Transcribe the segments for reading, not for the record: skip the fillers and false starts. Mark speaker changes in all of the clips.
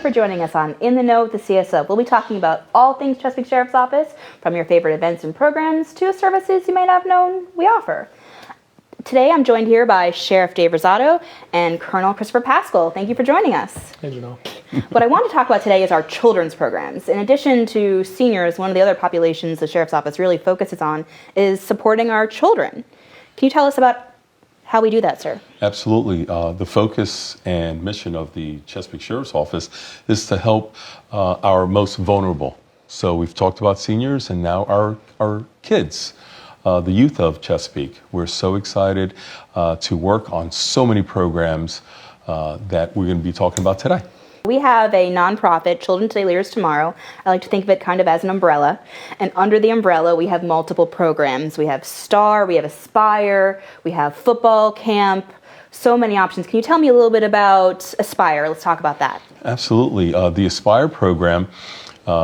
Speaker 1: for joining us on In the Know with the CSO. We'll be talking about all things Chesapeake Sheriff's Office, from your favorite events and programs to services you may not have known we offer. Today I'm joined here by Sheriff Dave Rosado and Colonel Christopher Pascal. Thank you for joining us.
Speaker 2: Hey, Janelle.
Speaker 1: What I want to talk about today is our children's programs. In addition to seniors, one of the other populations the Sheriff's Office really focuses on is supporting our children. Can you tell us about how we do that, sir?
Speaker 3: Absolutely. The focus and mission of the Chesapeake Sheriff's Office is to help our most vulnerable. So we've talked about seniors and now our kids, the youth of Chesapeake. We're so excited to work on so many programs that we're going to be talking about today.
Speaker 1: We have a nonprofit, Children Today, Leaders Tomorrow. I like to think of it kind of as an umbrella. And under the umbrella, we have multiple programs. We have STAR, we have Aspire, we have football camp, so many options. Can you tell me a little bit about Aspire? Let's talk about that.
Speaker 3: Absolutely. The Aspire program,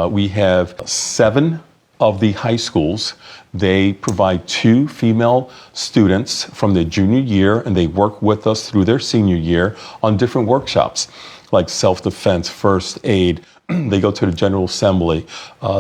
Speaker 3: we have 7 of the high schools. They provide 2 female students from their junior year, and they work with us through their senior year on different workshops, like self-defense, first aid. They go to the General Assembly.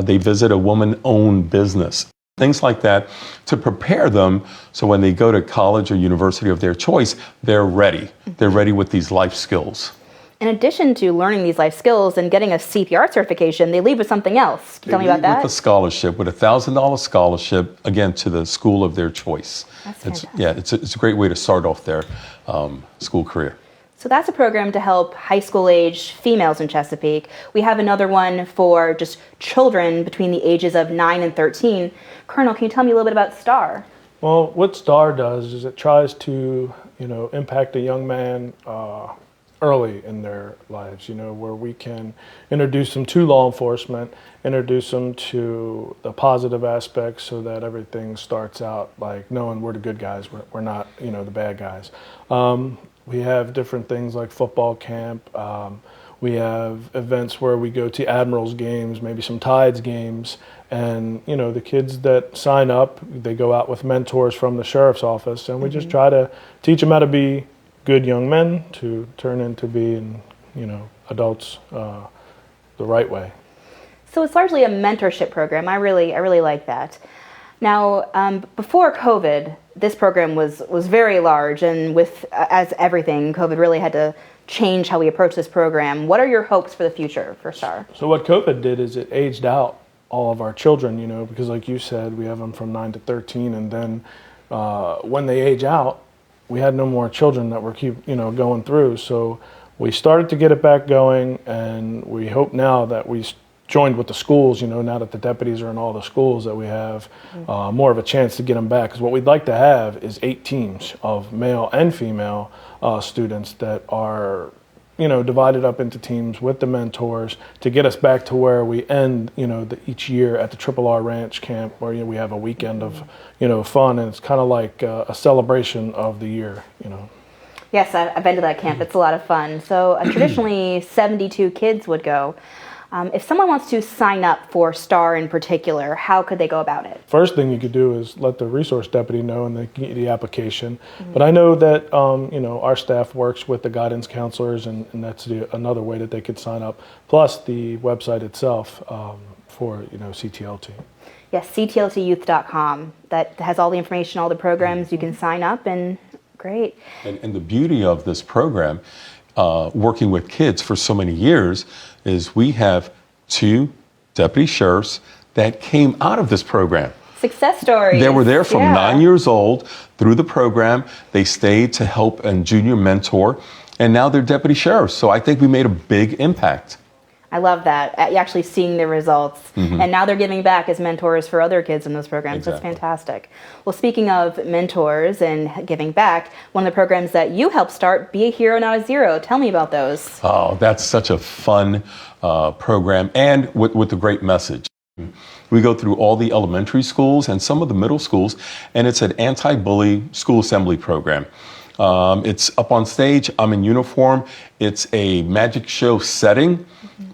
Speaker 3: They visit a woman-owned business, things like that, to prepare them so when they go to college or university of their choice, they're ready. They're ready with these life skills.
Speaker 1: In addition to learning these life skills and getting a CPR certification, they leave with something else. Can you tell me about that?
Speaker 3: With a scholarship, with a $1,000 scholarship, again, to the school of their choice.
Speaker 1: That's fantastic.
Speaker 3: It's a great way to start off their school career.
Speaker 1: So that's a program to help high school age females in Chesapeake. We have another one for just children between the ages of 9 and 13. Colonel, can you tell me a little bit about STAR?
Speaker 2: Well, what STAR does is it tries to, impact a young man early in their lives, where we can introduce them to law enforcement, introduce them to the positive aspects so that everything starts out like knowing we're the good guys, we're not, the bad guys. We have different things like football camp. We have events where we go to Admirals games, maybe some Tides games. And, the kids that sign up, they go out with mentors from the Sheriff's Office. And we just try to teach them how to be good young men to turn into being, adults the right way.
Speaker 1: So it's largely a mentorship program. I really like that. Now, before COVID, this program was very large, and as everything, COVID really had to change how we approach this program. What are your hopes for the future for STAR?
Speaker 2: So what COVID did is it aged out all of our children, because like you said, we have them from 9 to 13, and then when they age out, we had no more children that were going through. So we started to get it back going, and we hope now that we joined with the schools, now that the deputies are in all the schools, that we have more of a chance to get them back. Because what we'd like to have is 8 teams of male and female students that are, divided up into teams with the mentors to get us back to where we end, each year at the Triple R Ranch camp, where we have a weekend of, fun, and it's kind of like a celebration of the year,
Speaker 1: Yes, I've been to that camp. It's a lot of fun. So traditionally, 72 kids would go. If someone wants to sign up for STAR in particular, how could they go about it?
Speaker 2: First thing you could do is let the resource deputy know, and they can get you the application. But I know that our staff works with the guidance counselors, and that's another way that they could sign up. Plus the website itself for CTLT.
Speaker 1: Yes, ctltyouth.com. That has all the information, all the programs. You can sign up, and great.
Speaker 3: And the beauty of this program, working with kids for so many years, is we have 2 deputy sheriffs that came out of this program.
Speaker 1: Success stories.
Speaker 3: They were there from 9 years old through the program. They stayed to help and junior mentor, and now they're deputy sheriffs. So I think we made a big impact.
Speaker 1: I love that. Actually seeing the results. And now they're giving back as mentors for other kids in those programs.
Speaker 3: Exactly.
Speaker 1: That's fantastic. Well, speaking of mentors and giving back, one of the programs that you helped start, Be a Hero, Not a Zero. Tell me about those.
Speaker 3: Oh, that's such a fun program, and with a great message. We go through all the elementary schools and some of the middle schools, and it's an anti-bully school assembly program. It's up on stage. I'm in uniform. It's a magic show setting,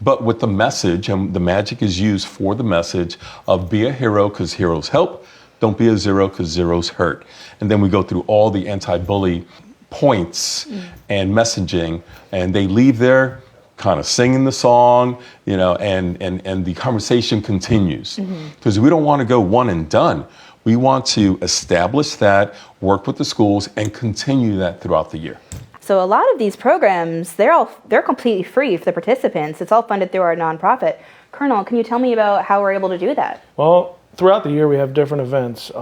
Speaker 3: but with the message, and the magic is used for the message of be a hero because heroes help. Don't be a zero because zeros hurt. And then we go through all the anti-bully points and messaging, and they leave there kind of singing the song, and the conversation continues. Because we don't want to go one and done. We want to establish that, work with the schools, and continue that throughout the year.
Speaker 1: So a lot of these programs, they're completely free for the participants. It's all funded through our nonprofit. Colonel, can you tell me about how we're able to do that?
Speaker 2: Well, throughout the year we have different events,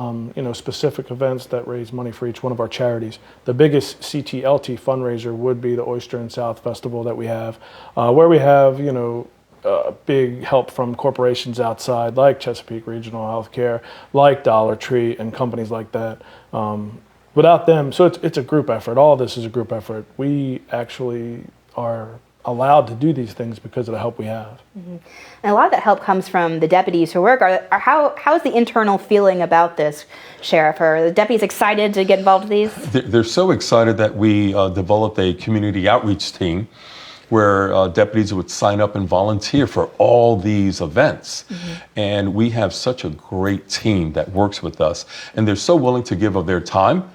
Speaker 2: specific events that raise money for each one of our charities. The biggest CTLT fundraiser would be the Oyster and South Festival that we have, where we have, big help from corporations outside like Chesapeake Regional Healthcare, like Dollar Tree, and companies like that. Without them, so it's a group effort. All of this is a group effort. We actually are allowed to do these things because of the help we have.
Speaker 1: And a lot of that help comes from the deputies who work. How's the internal feeling about this, Sheriff? Are the deputies excited to get involved with these?
Speaker 3: They're so excited that we developed a community outreach team where deputies would sign up and volunteer for all these events. And we have such a great team that works with us, and they're so willing to give of their time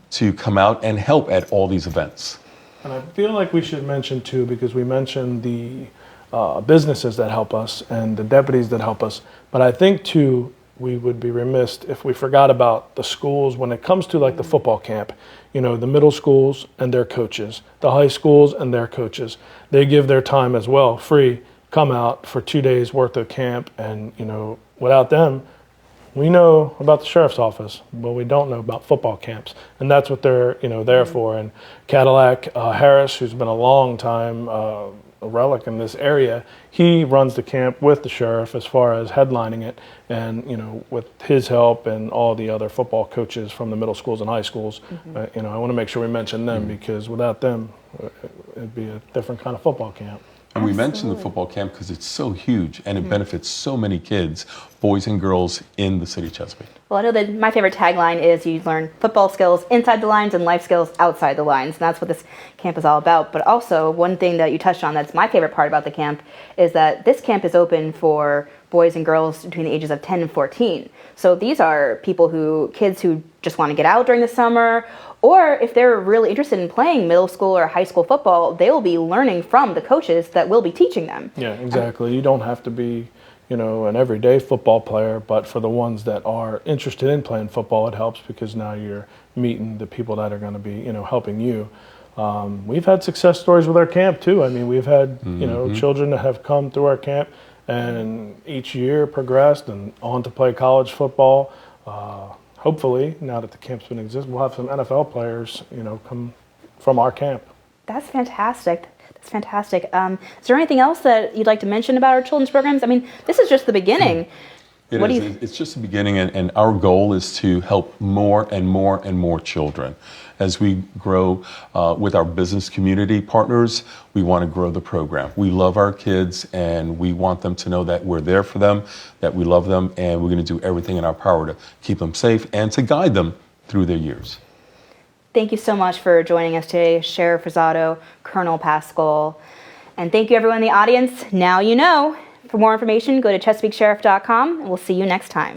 Speaker 3: to come out and help at all these events.
Speaker 2: And I feel like we should mention too, because we mentioned the businesses that help us and the deputies that help us, but I think too, we would be remiss if we forgot about the schools when it comes to like the football camp. The middle schools and their coaches, the high schools and their coaches. They give their time as well, free, come out for 2 days worth of camp. And, without them, we know about the sheriff's office, but we don't know about football camps. And that's what they're, there for. And Cadillac Harris, who's been a long time a relic in this area, he runs the camp with the sheriff as far as headlining it, and with his help and all the other football coaches from the middle schools and high schools. I want to make sure we mention them, because without them it'd be a different kind of football camp.
Speaker 3: And we mentioned the football camp because it's so huge and it benefits so many kids, boys and girls, in the city of Chesapeake.
Speaker 1: Well, I know that my favorite tagline is you learn football skills inside the lines and life skills outside the lines. And that's what this camp is all about. But also, one thing that you touched on that's my favorite part about the camp is that this camp is open for boys and girls between the ages of 10 and 14. So these are kids who just want to get out during the summer, or if they're really interested in playing middle school or high school football, they will be learning from the coaches that will be teaching them.
Speaker 2: Yeah, exactly. You don't have to be, an everyday football player, but for the ones that are interested in playing football, it helps because now you're meeting the people that are going to be, helping you. We've had success stories with our camp too. I mean, we've had, children that have come through our camp and each year progressed and on to play college football. Hopefully, now that the camp's been existing, we'll have some NFL players, come from our camp.
Speaker 1: That's fantastic. That's fantastic. Is there anything else that you'd like to mention about our children's programs? I mean, this is just the beginning.
Speaker 3: It's just the beginning, and our goal is to help more and more and more children. As we grow with our business community partners, we want to grow the program. We love our kids, and we want them to know that we're there for them, that we love them, and we're going to do everything in our power to keep them safe and to guide them through their years.
Speaker 1: Thank you so much for joining us today, Sheriff Rosado, Colonel Pascal, and thank you everyone in the audience. Now you know. For more information, go to ChesapeakeSheriff.com, and we'll see you next time.